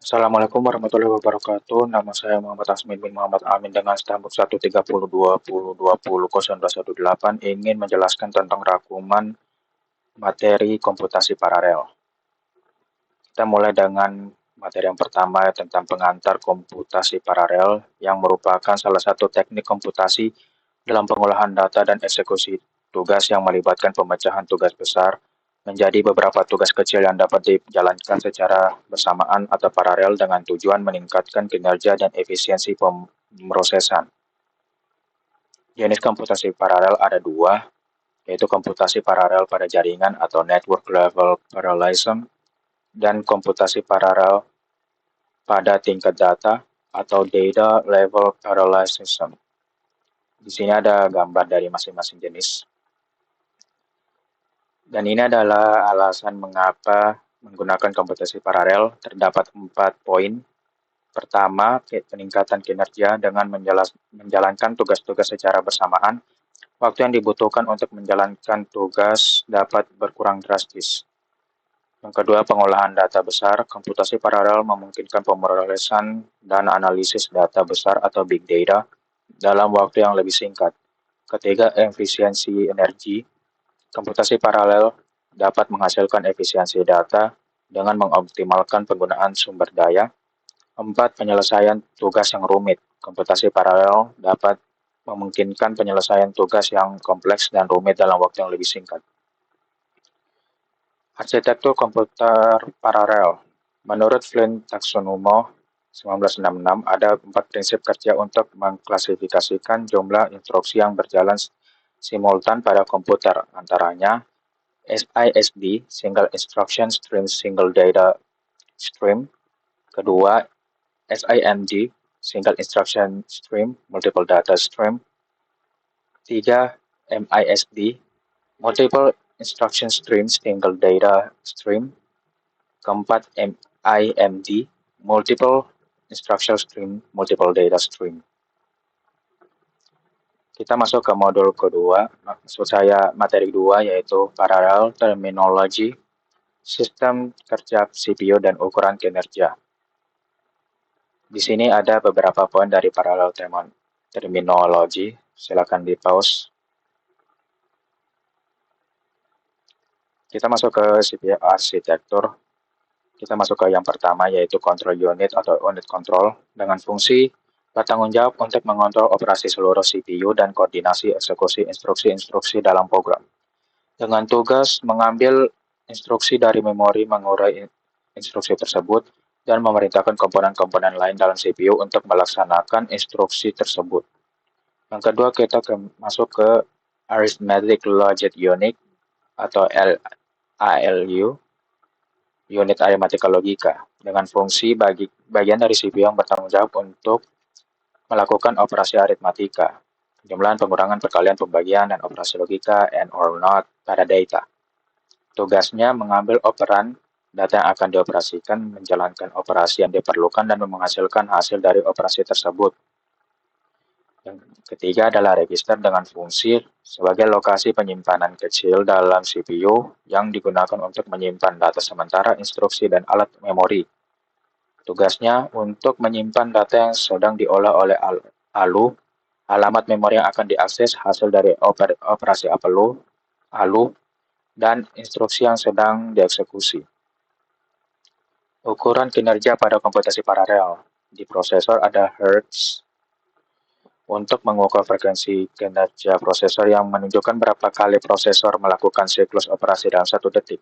Assalamualaikum warahmatullahi wabarakatuh. Nama saya Muhammad Asmin bin Muhammad Amin dengan stambuk 13020200218 ingin menjelaskan tentang rangkuman materi komputasi paralel. Kita mulai dengan materi yang pertama tentang pengantar komputasi paralel yang merupakan salah satu teknik komputasi dalam pengolahan data dan eksekusi tugas yang melibatkan pemecahan tugas besar menjadi beberapa tugas kecil yang dapat dijalankan secara bersamaan atau paralel dengan tujuan meningkatkan kinerja dan efisiensi pemrosesan. Jenis komputasi paralel ada dua, yaitu komputasi paralel pada jaringan atau network level parallelism dan komputasi paralel pada tingkat data atau data level parallelism. Di sini ada gambar dari masing-masing jenis. Dan ini adalah alasan mengapa menggunakan komputasi paralel. Terdapat 4 poin. Pertama, peningkatan kinerja dengan menjalankan tugas-tugas secara bersamaan. Waktu yang dibutuhkan untuk menjalankan tugas dapat berkurang drastis. Yang kedua, pengolahan data besar. Komputasi paralel memungkinkan pemrosesan dan analisis data besar atau big data dalam waktu yang lebih singkat. Ketiga, efisiensi energi. Komputasi paralel dapat menghasilkan efisiensi data dengan mengoptimalkan penggunaan sumber daya. 4. Penyelesaian tugas yang rumit. Komputasi paralel dapat memungkinkan penyelesaian tugas yang kompleks dan rumit dalam waktu yang lebih singkat. Arsitektur komputer paralel. Menurut Flynn Taksonomo 1966, ada 4 prinsip kerja untuk mengklasifikasikan jumlah instruksi yang berjalan simultan pada komputer, antaranya SISD, Single Instruction Stream, Single Data Stream. Kedua, SIMD, Single Instruction Stream, Multiple Data Stream. 3. MISD, Multiple Instruction Stream, Single Data Stream. Keempat, MIMD, Multiple Instruction Stream, Multiple Data Stream. Kita masuk ke modul kedua, maksud saya materi kedua, yaitu Parallel Terminology, Sistem Kerja CPU dan Ukuran Kinerja. Di sini ada beberapa poin dari Parallel Terminology, silakan di pause. Kita masuk ke CPU arsitektur. Kita masuk ke yang pertama, yaitu Control Unit atau Unit Control, dengan fungsi bertanggung jawab untuk mengontrol operasi seluruh CPU dan koordinasi eksekusi instruksi-instruksi dalam program. Dengan tugas mengambil instruksi dari memori, mengurai instruksi tersebut, dan memerintahkan komponen-komponen lain dalam CPU untuk melaksanakan instruksi tersebut. Yang kedua, kita masuk ke Arithmetic Logic Unit atau ALU, unit aritmatika logika, dengan fungsi bagian dari CPU yang bertanggung jawab untuk melakukan operasi aritmatika, penjumlahan, pengurangan, perkalian, pembagian, dan operasi logika and or not pada data. Tugasnya mengambil operan data yang akan dioperasikan, menjalankan operasi yang diperlukan, dan menghasilkan hasil dari operasi tersebut. Yang ketiga adalah register dengan fungsi sebagai lokasi penyimpanan kecil dalam CPU yang digunakan untuk menyimpan data sementara, instruksi, dan alat memori. Tugasnya untuk menyimpan data yang sedang diolah oleh ALU, alamat memori yang akan diakses, hasil dari operasi ALU, dan instruksi yang sedang dieksekusi. Ukuran kinerja pada komputasi paralel. Di prosesor ada Hertz untuk mengukur frekuensi kinerja prosesor yang menunjukkan berapa kali prosesor melakukan siklus operasi dalam 1 detik.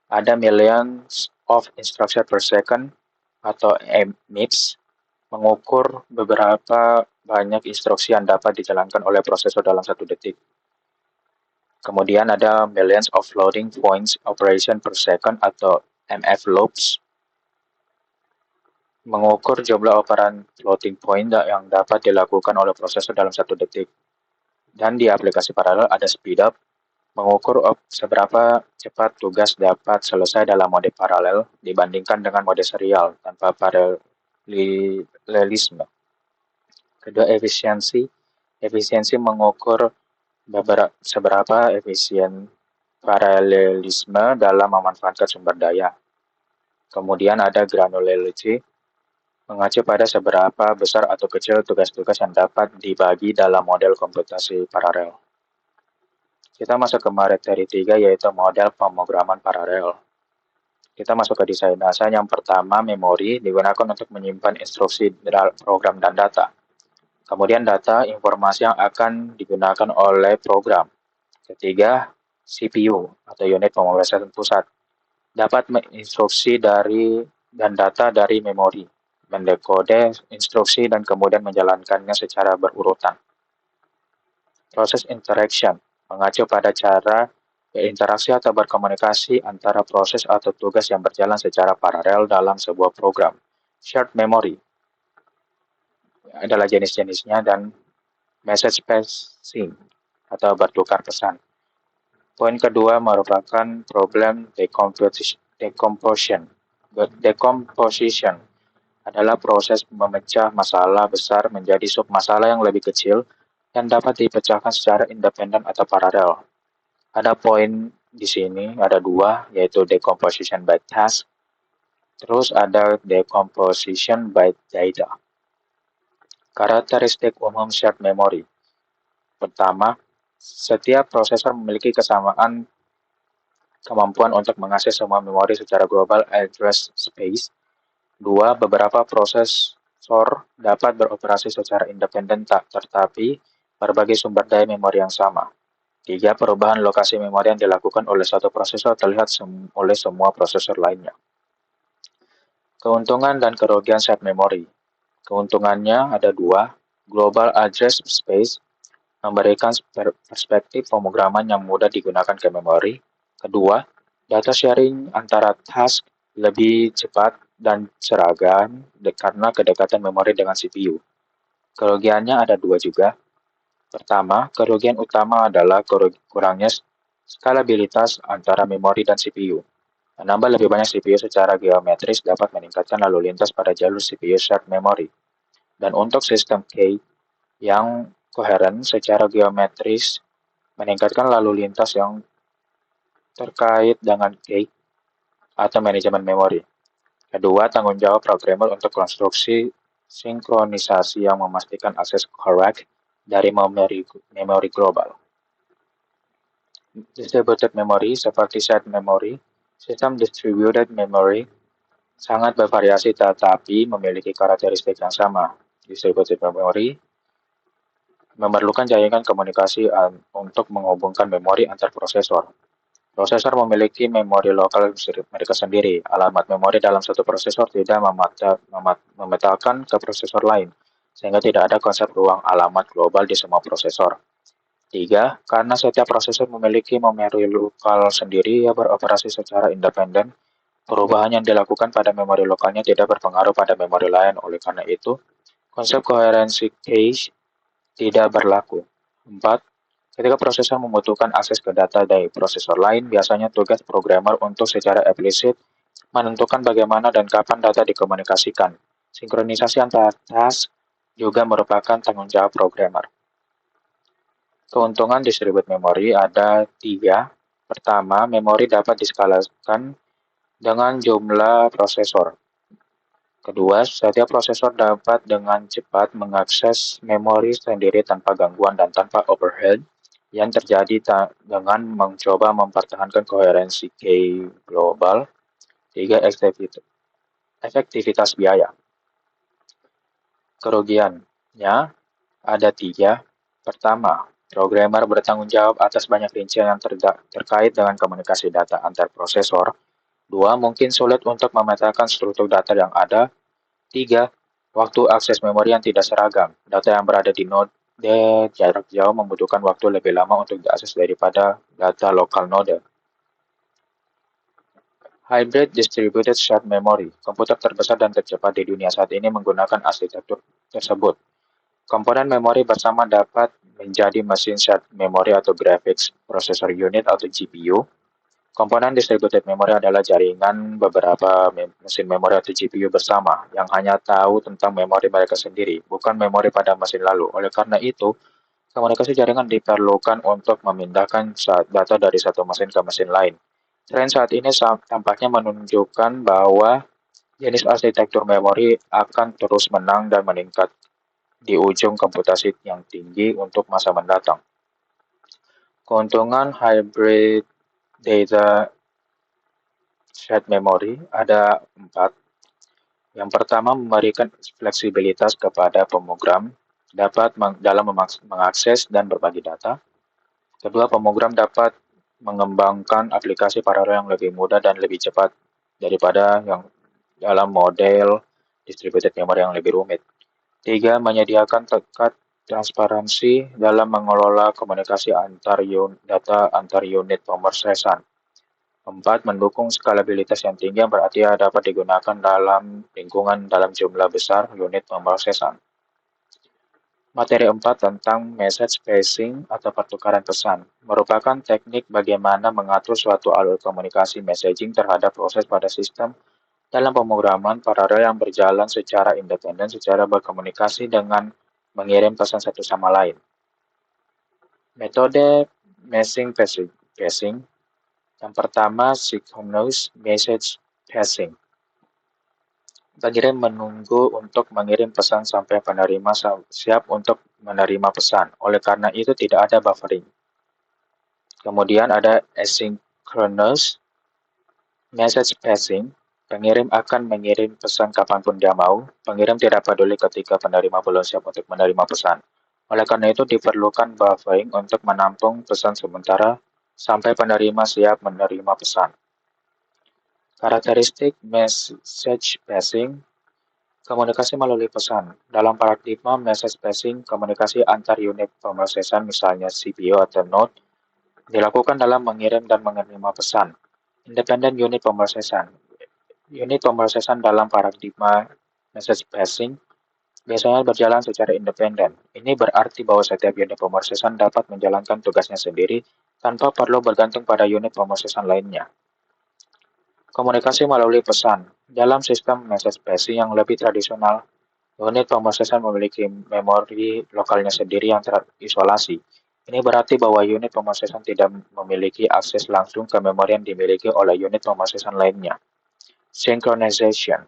Ada millions of instruction per second atau MIPS, mengukur beberapa banyak instruksi yang dapat dijalankan oleh prosesor dalam 1 detik. Kemudian ada millions of floating points operation per second atau MFLOPS, mengukur jumlah operan floating point yang dapat dilakukan oleh prosesor dalam 1 detik. Dan di aplikasi paralel ada speedup, mengukur seberapa cepat tugas dapat selesai dalam mode paralel dibandingkan dengan mode serial tanpa paralelisme. Kedua, efisiensi. Efisiensi mengukur seberapa efisien paralelisme dalam memanfaatkan sumber daya. Kemudian ada granularity, mengacu pada seberapa besar atau kecil tugas-tugas yang dapat dibagi dalam model komputasi paralel. Kita masuk ke materi 3, yaitu model pemrograman paralel. Kita masuk ke desain dasar. Yang pertama, memori digunakan untuk menyimpan instruksi program dan data. Kemudian data, informasi yang akan digunakan oleh program. Ketiga, CPU atau unit pemrograman pusat. Dapat menginstruksi dan data dari memori, mendekode instruksi dan kemudian menjalankannya secara berurutan. Proses interaction mengacu pada cara berinteraksi atau berkomunikasi antara proses atau tugas yang berjalan secara paralel dalam sebuah program. Shared memory adalah jenis-jenisnya dan message passing atau bertukar pesan. Poin kedua merupakan problem decomposition. Decomposition adalah proses memecah masalah besar menjadi sub-masalah yang lebih kecil yang dapat dipecahkan secara independen atau paralel. Ada poin di sini, ada dua, yaitu decomposition by task, terus ada decomposition by data. Karakteristik umum shared memory. Pertama, setiap prosesor memiliki kesamaan kemampuan untuk mengakses semua memori secara global address space. Dua, beberapa prosesor dapat beroperasi secara independen tetapi berbagai sumber daya memori yang sama. Tiga, perubahan lokasi memori yang dilakukan oleh satu prosesor terlihat oleh semua prosesor lainnya. Keuntungan dan kerugian shared memory. Keuntungannya ada dua. Global address space memberikan perspektif pemrograman yang mudah digunakan ke memori. Kedua, data sharing antara task lebih cepat dan seragam karena kedekatan memori dengan CPU. Kerugiannya ada dua juga. Pertama, kerugian utama adalah kurangnya skalabilitas antara memori dan CPU. Menambah lebih banyak CPU secara geometris dapat meningkatkan lalu lintas pada jalur CPU shared memory. Dan untuk sistem K yang koheren secara geometris meningkatkan lalu lintas yang terkait dengan K atau manajemen memori. Kedua, tanggung jawab programmer untuk konstruksi sinkronisasi yang memastikan akses correct dari memori global. Distributed memory seperti shared memory, sistem distributed memory sangat bervariasi tetapi memiliki karakteristik yang sama. Distributed memory memerlukan jaringan komunikasi untuk menghubungkan memori antar prosesor. Prosesor memiliki memori lokal mereka sendiri. Alamat memori dalam satu prosesor tidak memetakan ke prosesor lain, sehingga tidak ada konsep ruang alamat global di semua prosesor. Tiga, karena setiap prosesor memiliki memori lokal sendiri yang beroperasi secara independen, perubahan yang dilakukan pada memori lokalnya tidak berpengaruh pada memori lain. Oleh karena itu, konsep koherensi cache tidak berlaku. 4. Ketika prosesor membutuhkan akses ke data dari prosesor lain, biasanya tugas programmer untuk secara eksplisit menentukan bagaimana dan kapan data dikomunikasikan. Sinkronisasi antara task juga merupakan tanggung jawab programmer. Keuntungan distributed memory ada 3. Pertama, memori dapat diskalakan dengan jumlah prosesor. Kedua, setiap prosesor dapat dengan cepat mengakses memori sendiri tanpa gangguan dan tanpa overhead yang terjadi dengan mencoba mempertahankan koherensi K global. 3. Efektivitas biaya. Kerugiannya ada 3. Pertama, programmer bertanggung jawab atas banyak rincian yang terkait dengan komunikasi data antar prosesor. 2. Mungkin sulit untuk memetakan struktur data yang ada. 3. Waktu akses memori yang tidak seragam. Data yang berada di node jarak jauh membutuhkan waktu lebih lama untuk diakses daripada data lokal node. Hybrid Distributed Shared Memory. Komputer terbesar dan tercepat di dunia saat ini menggunakan arsitektur tersebut. Komponen memori bersama dapat menjadi mesin shared memory atau graphics processor unit atau GPU. Komponen distributed memory adalah jaringan beberapa mesin memori atau GPU bersama yang hanya tahu tentang memori mereka sendiri, bukan memori pada mesin lalu. Oleh karena itu, komunikasi jaringan diperlukan untuk memindahkan data dari satu mesin ke mesin lain. Tren saat ini tampaknya menunjukkan bahwa jenis arsitektur memori akan terus menang dan meningkat di ujung komputasi yang tinggi untuk masa mendatang. Keuntungan hybrid data shared memory ada 4. Yang pertama, memberikan fleksibilitas kepada pemrogram dapat dalam mengakses dan berbagi data. Kedua, pemrogram dapat mengembangkan aplikasi paralel yang lebih mudah dan lebih cepat daripada yang dalam model distributed memory yang lebih rumit. Tiga, menyediakan tingkat transparansi dalam mengelola komunikasi data antar unit pemrosesan. Empat, mendukung skalabilitas yang tinggi yang berarti dapat digunakan dalam lingkungan dalam jumlah besar unit pemrosesan. Materi 4 tentang message passing atau pertukaran pesan merupakan teknik bagaimana mengatur suatu alur komunikasi messaging terhadap proses pada sistem dalam pemrograman paralel yang berjalan secara independen secara berkomunikasi dengan mengirim pesan satu sama lain. Metode message passing yang pertama, synchronous message passing. Pengirim menunggu untuk mengirim pesan sampai penerima siap untuk menerima pesan. Oleh karena itu tidak ada buffering. Kemudian ada asynchronous message passing. Pengirim akan mengirim pesan kapanpun dia mau. Pengirim tidak peduli ketika penerima belum siap untuk menerima pesan. Oleh karena itu diperlukan buffering untuk menampung pesan sementara sampai penerima siap menerima pesan. Karakteristik message passing, komunikasi melalui pesan. Dalam paradigma message passing, komunikasi antar unit pemrosesan misalnya CPU atau node dilakukan dalam mengirim dan menerima pesan. Independent unit pemrosesan. Unit pemrosesan dalam paradigma message passing biasanya berjalan secara independen. Ini berarti bahwa setiap unit pemrosesan dapat menjalankan tugasnya sendiri tanpa perlu bergantung pada unit pemrosesan lainnya. Komunikasi melalui pesan. Dalam sistem message passing yang lebih tradisional, unit pemrosesan memiliki memori lokalnya sendiri yang terisolasi. Ini berarti bahwa unit pemrosesan tidak memiliki akses langsung ke memori yang dimiliki oleh unit pemrosesan lainnya. Synchronization.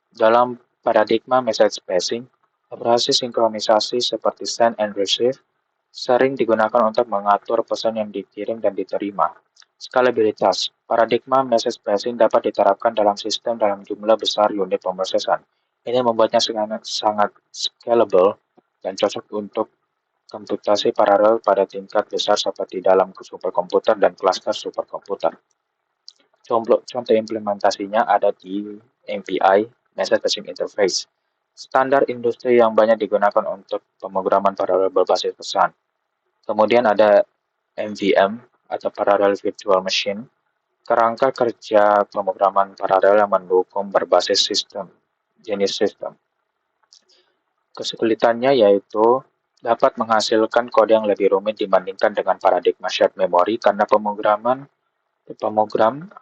Dalam paradigma message passing, operasi sinkronisasi seperti send and receive sering digunakan untuk mengatur pesan yang dikirim dan diterima. Skalabilitas. Paradigma message passing dapat diterapkan dalam sistem dalam jumlah besar unit pemrosesan. Ini membuatnya sangat scalable dan cocok untuk komputasi paralel pada tingkat besar seperti dalam superkomputer dan klaster superkomputer. Contoh implementasinya ada di MPI, Message Passing Interface, standar industri yang banyak digunakan untuk pemrograman paralel berbasis pesan. Kemudian ada MVM atau Parallel Virtual Machine, kerangka kerja pemrograman paralel yang mendukung berbasis jenis sistem. Kesulitannya yaitu dapat menghasilkan kode yang lebih rumit dibandingkan dengan paradigma shared memory karena pemrogram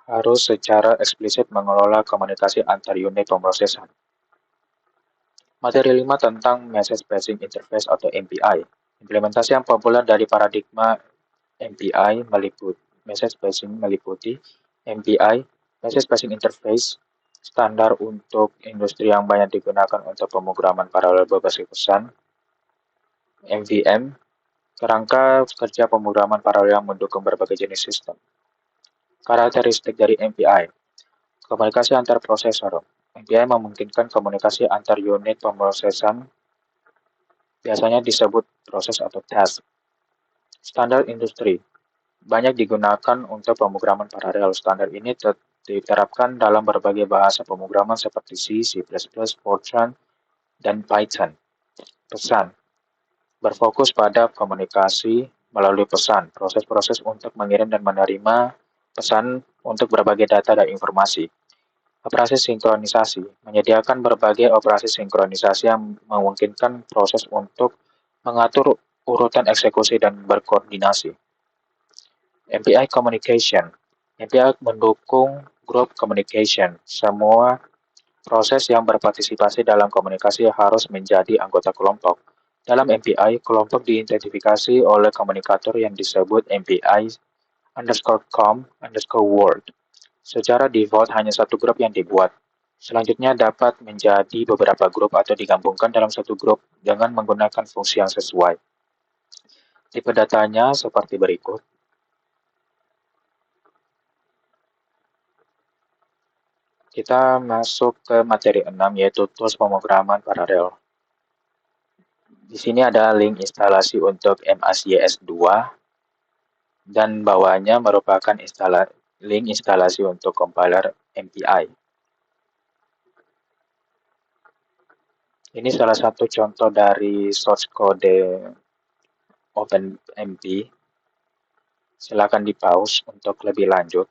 harus secara eksplisit mengelola komunikasi antar unit pemrosesan. Materi 5 tentang Message Passing Interface atau MPI. Implementasi yang populer dari paradigma MPI meliputi MPI, Message Passing Interface, standar untuk industri yang banyak digunakan untuk pemrograman paralel berbasis pesan, MVM, kerangka kerja pemrograman paralel yang mendukung berbagai jenis sistem. Karakteristik dari MPI, komunikasi antar prosesor. MPI memungkinkan komunikasi antar unit pemrosesan, biasanya disebut proses atau task. Standar industri, banyak digunakan untuk pemrograman paralel. Standar ini diterapkan dalam berbagai bahasa pemrograman seperti C, C++, Fortran, dan Python. Pesan, berfokus pada komunikasi melalui pesan, proses-proses untuk mengirim dan menerima pesan untuk berbagai data dan informasi. Operasi sinkronisasi, menyediakan berbagai operasi sinkronisasi yang memungkinkan proses untuk mengatur urutan eksekusi dan berkoordinasi. MPI Communication. MPI mendukung group communication. Semua proses yang berpartisipasi dalam komunikasi harus menjadi anggota kelompok. Dalam MPI, kelompok diidentifikasi oleh komunikator yang disebut MPI_com_world. Secara default hanya satu grup yang dibuat. Selanjutnya dapat menjadi beberapa grup atau digabungkan dalam satu grup dengan menggunakan fungsi yang sesuai. Tipe datanya seperti berikut. Kita masuk ke materi 6 yaitu tools pemrograman paralel. Di sini ada link instalasi untuk MASYS 2 dan bawahnya merupakan link instalasi untuk compiler MPI. Ini salah satu contoh dari source code OpenMP. Silakan di pause untuk lebih lanjut.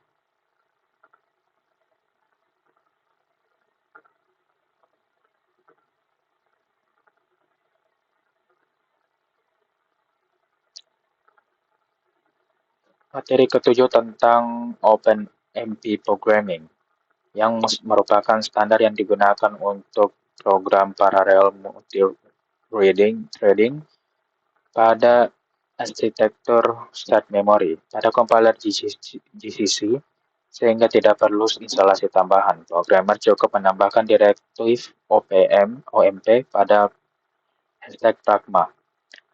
Materi ketujuh tentang OpenMP Programming, yang merupakan standar yang digunakan untuk program paralel multi-threading pada arsitektur start memory pada compiler GCC, sehingga tidak perlu instalasi tambahan. Programmer cukup menambahkan direktif OMP pada hashtag pragma.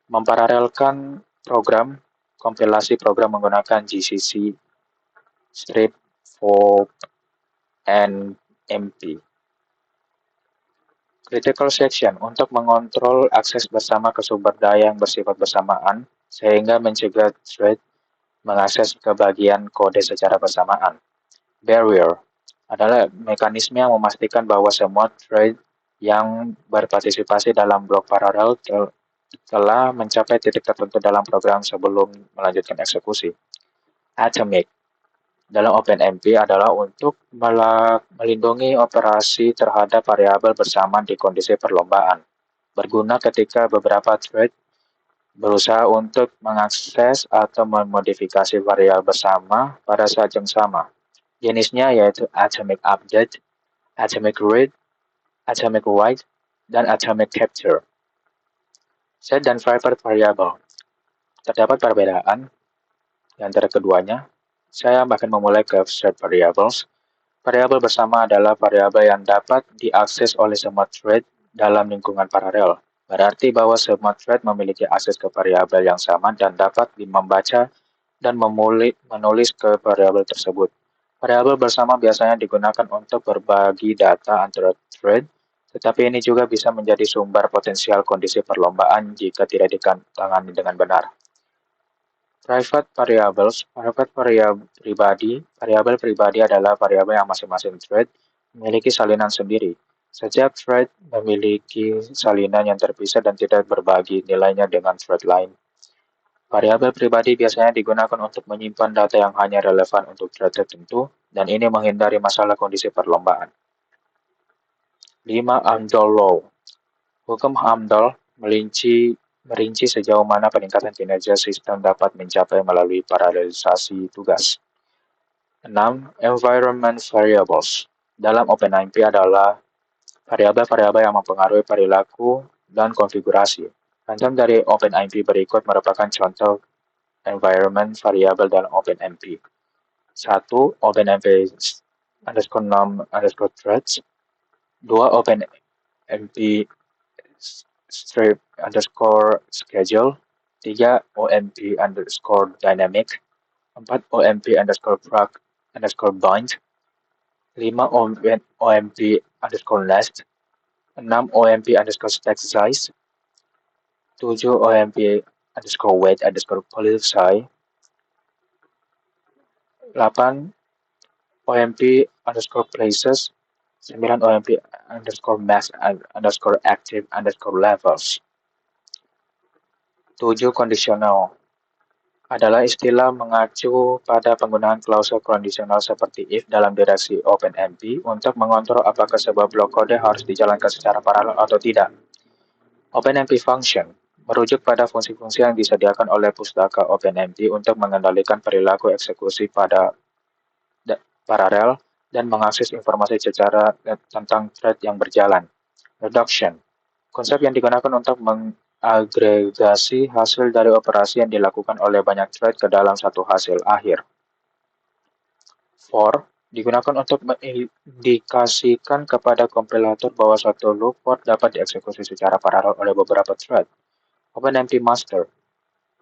Memparalelkan program, kompilasi program menggunakan GCC strip for NMP. Critical section untuk mengontrol akses bersama ke sumber daya yang bersifat bersamaan sehingga mencegah thread mengakses ke bagian kode secara bersamaan. Barrier adalah mekanisme yang memastikan bahwa semua thread yang berpartisipasi dalam blok paralel telah mencapai titik tertentu dalam program sebelum melanjutkan eksekusi. Atomic dalam OpenMP adalah untuk melindungi operasi terhadap variabel bersamaan di kondisi perlombaan. Berguna ketika beberapa thread berusaha untuk mengakses atau memodifikasi variabel bersama pada saat yang sama. Jenisnya yaitu atomic update, atomic read, atomic write, dan atomic capture. Set dan private variable. Terdapat perbedaan di antara keduanya. Saya akan memulai ke set variables. Variabel bersama adalah variabel yang dapat diakses oleh semua thread dalam lingkungan paralel. Berarti bahwa semua thread memiliki akses ke variabel yang sama dan dapat membaca dan menulis ke variabel tersebut. Variabel bersama biasanya digunakan untuk berbagi data antara thread, tetapi ini juga bisa menjadi sumber potensial kondisi perlombaan jika tidak ditangani dengan benar. Private variables, variabel pribadi adalah variabel yang masing-masing thread memiliki salinan sendiri. Setiap thread memiliki salinan yang terpisah dan tidak berbagi nilainya dengan thread lain. Variabel pribadi biasanya digunakan untuk menyimpan data yang hanya relevan untuk thread tertentu, dan ini menghindari masalah kondisi perlombaan. 5. Amdahl Law. Hukum Amdahl merinci sejauh mana peningkatan kinerja sistem dapat mencapai melalui paralelisasi tugas. 6. Environment variables. Dalam OpenMP adalah variabel-variabel yang mempengaruhi perilaku dan konfigurasi. Contoh dari OpenMP berikut merupakan contoh environment variable dalam OpenMP. 1. OpenMP _num_threads. 2. OpenMP strip_schedule. 3. OMP _dynamic. 4. OMP _prag_bind. 5. OMP _last. 6. OMP _stack size. 7. OMP _wait_policy. 8. OMP _places. 9. OMP _max_active_levels. 7. Conditional adalah istilah mengacu pada penggunaan klausul kondisional seperti if dalam direksi OpenMP untuk mengontrol apakah sebuah blok kode harus dijalankan secara paralel atau tidak. OpenMP function merujuk pada fungsi-fungsi yang disediakan oleh pustaka OpenMP untuk mengendalikan perilaku eksekusi pada paralel dan mengakses informasi secara tentang thread yang berjalan. Reduction, konsep yang digunakan untuk mengagregasi hasil dari operasi yang dilakukan oleh banyak thread ke dalam satu hasil akhir. 4. digunakan untuk mengindikasikan kepada kompilator bahwa suatu loop code dapat dieksekusi secara paralel oleh beberapa thread. OpenMP master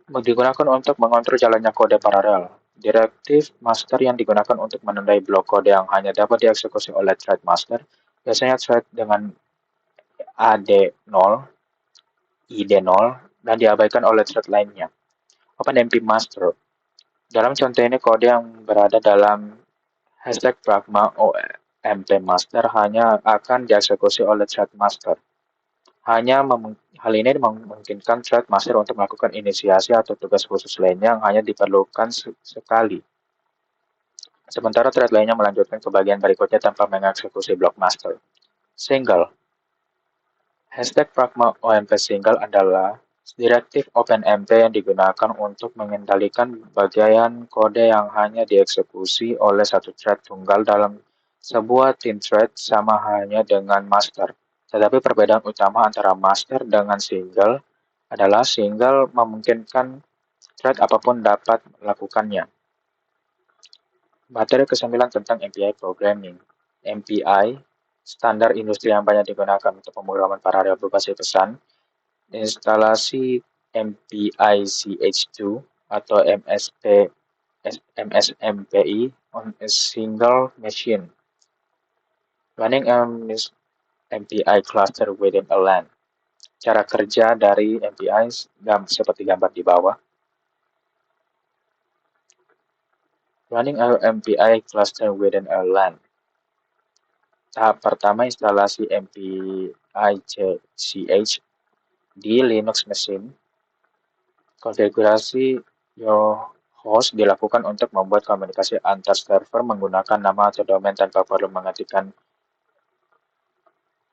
digunakan untuk mengontrol jalannya kode paralel. Direktif master yang digunakan untuk menandai blok kode yang hanya dapat dieksekusi oleh thread master, biasanya thread dengan AD0, ID0, dan diabaikan oleh thread lainnya. OpenMP master. Dalam contoh ini, kode yang berada dalam hashtag pragma OMP master hanya akan dieksekusi oleh thread master. Hal ini memungkinkan thread master untuk melakukan inisiasi atau tugas khusus lainnya yang hanya diperlukan sekali. Sementara thread lainnya melanjutkan ke bagian berikutnya tanpa mengeksekusi blok master. Single. Hashtag pragma OMP single adalah direktif OpenMP yang digunakan untuk mengendalikan bagian kode yang hanya dieksekusi oleh satu thread tunggal dalam sebuah tim thread sama halnya dengan master. Tetapi perbedaan utama antara master dengan single adalah single memungkinkan thread apapun dapat melakukannya. Materi ke-9 tentang MPI Programming. MPI, standar industri yang banyak digunakan untuk pemrograman paralel berbasis pesan. Instalasi MPI CH2 atau MSMPI on a single machine. Running MPI cluster within a LAN. Cara kerja dari MPI seperti gambar di bawah. Running MPI cluster within a LAN. Tahap pertama, instalasi MPI CH di Linux machine. Konfigurasi your host dilakukan untuk membuat komunikasi antar server menggunakan nama atau domain tanpa perlu mengetikkan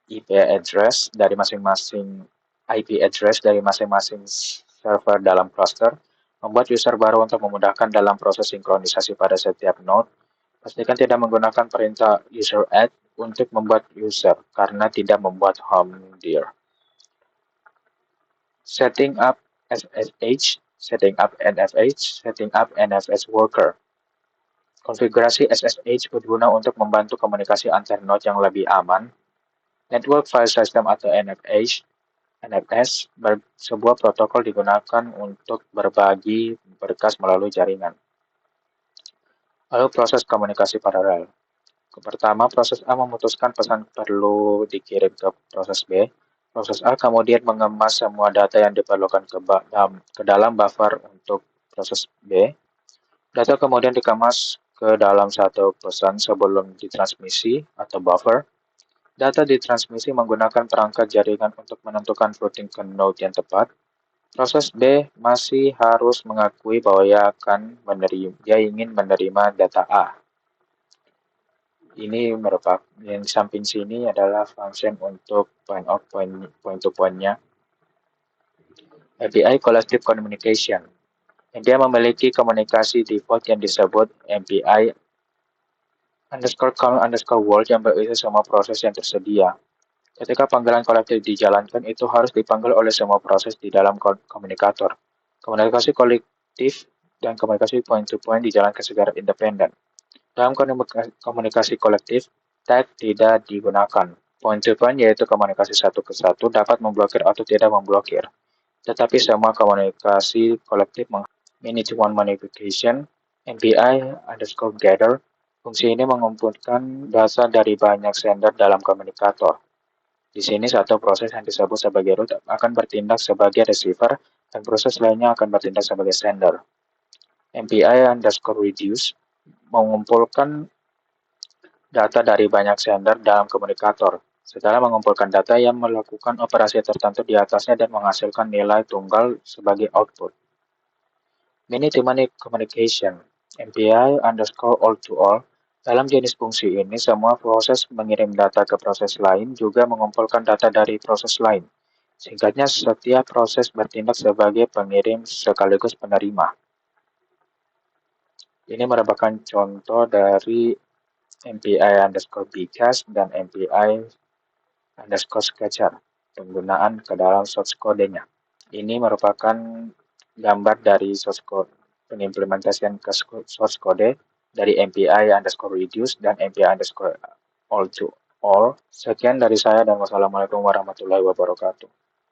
IP address dari masing-masing server dalam cluster. Membuat user baru untuk memudahkan dalam proses sinkronisasi pada setiap node. Pastikan tidak menggunakan perintah user add untuk membuat user karena tidak membuat home dir. Setting up SSH, setting up NFS worker. Konfigurasi SSH berguna untuk membantu komunikasi antar node yang lebih aman. Network File System atau NFS, sebuah protokol digunakan untuk berbagi berkas melalui jaringan. Lalu proses komunikasi paralel. Pertama, proses A memutuskan pesan perlu dikirim ke proses B. Proses A kemudian mengemas semua data yang diperlukan ke dalam buffer untuk proses B. Data kemudian dikemas ke dalam satu pesan sebelum ditransmisi atau buffer. Data ditransmisi menggunakan perangkat jaringan untuk menentukan routing ke node yang tepat. Proses B masih harus mengakui bahwa dia ingin menerima data A. Ini merupakan yang di samping sini adalah function untuk point to point-nya. API Collective Communication. Dia memiliki komunikasi default yang disebut MPI _call_world yang berisi semua proses yang tersedia. Ketika panggilan kolektif dijalankan, itu harus dipanggil oleh semua proses di dalam komunikator. Komunikasi kolektif dan komunikasi point-to-point dijalankan secara independen. Dalam komunikasi kolektif, tag tidak digunakan. Point-to-point yaitu komunikasi satu ke satu dapat memblokir atau tidak memblokir. Tetapi semua komunikasi kolektif Many-to-one modification, MPI_gather. Fungsi ini mengumpulkan data dari banyak sender dalam komunikator. Di sini satu proses yang disebut sebagai root akan bertindak sebagai receiver dan proses lainnya akan bertindak sebagai sender. MPI_reduce mengumpulkan data dari banyak sender dalam komunikator. Setelah mengumpulkan data yang melakukan operasi tertentu di atasnya dan menghasilkan nilai tunggal sebagai output. Many-to-many communication, MPI_all-to-all. Dalam jenis fungsi ini, semua proses mengirim data ke proses lain juga mengumpulkan data dari proses lain. Singkatnya, setiap proses bertindak sebagai pengirim sekaligus penerima. Ini merupakan contoh dari MPI_bcast dan MPI_sketcher, penggunaan ke dalam source code-nya. Ini merupakan gambar dari source code, pengimplementasian ke source code dari MPI_reduce dan MPI_all to all. Sekian dari saya dan wassalamualaikum warahmatullahi wabarakatuh.